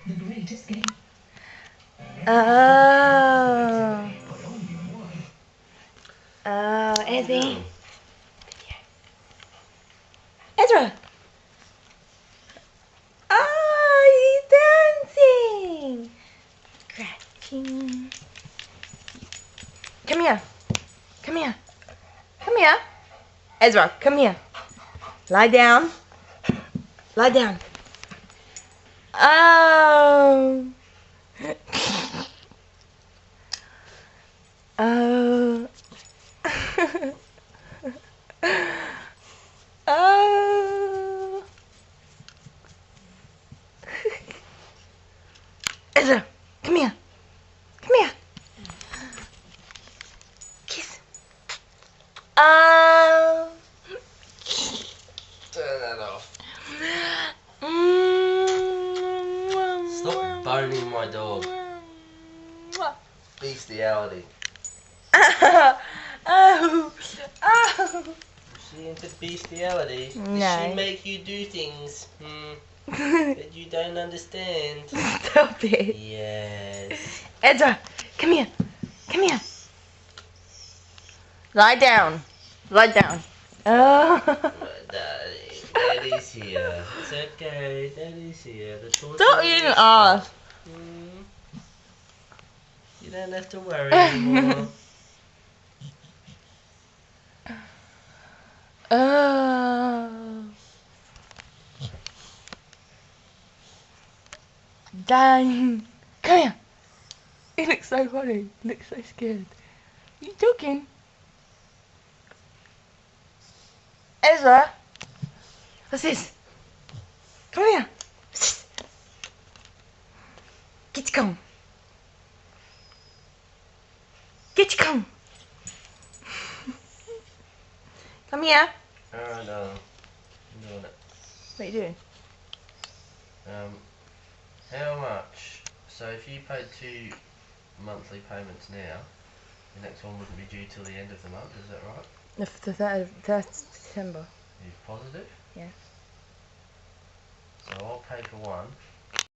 The Great Escape. Oh. But only one. Oh, Ezzy. doing? Ezra. Oh, he's dancing. Scratching. Come here. Come here. Come here. Ezra, come here. Lie down. Lie down. Oh. Oh. Oh. Ezra, come here. Come here. Kiss. Oh. Turn that off. Mm. Stop boning my dog. Bestiality. Oh. Oh. Oh. Is she into bestiality? Does No. she make you do things that you don't understand? Stop it. Yes. Ezra, come here. Come here. Lie down. Lie down. Oh. Daddy's here. It's okay. Daddy's here. The torture Don't is even done. ask. You don't have to worry anymore. Oh. Dang. Come here. He looks so funny. He looks so scared. You talking? Ezra? What's this? Come here. Get your comb. Get your comb. Come here. Alright, darling. I'm doing it. What are you doing? How much? So if you paid 2 monthly payments now, the next one wouldn't be due till the end of the month, is that right? The 3rd of December. Are you positive? Yeah. So I'll pay for one,